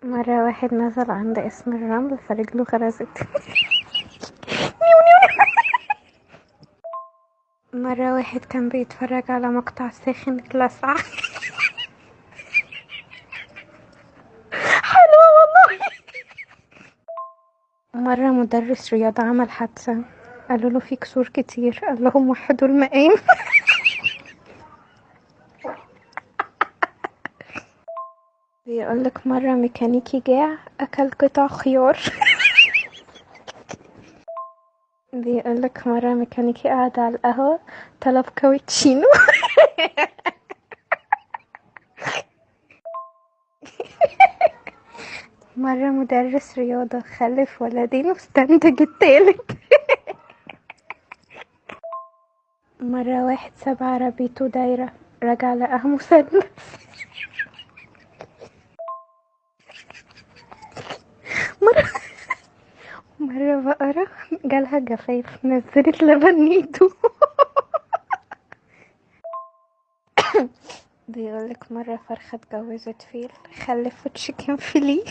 مرة واحد نزل عند اسم الرمل فرجله غرزت. مرة واحد كان بيتفرج على مقطع ساخن اتلسع. حلوة والله. مرة مدرس رياضة عمل حادثة، قالوا له في كسور كتير، قال لهم وحدوا المقام. بيقولك مرة ميكانيكي جاع أكل قطع خيار. بيقولك مرة ميكانيكي قعد على القهوة طلب كاوتشينو. مرة مدرس رياضة خلف ولدين واستنتج التالت. مرة واحد ساب عربيته دايرة رجع لقاها مثلث. مرة بقرة جالها جفاف نزلت لبن نيدو. بيقولك مرة فرخة اتجوزت فيل خلفت تشيكن فيليه.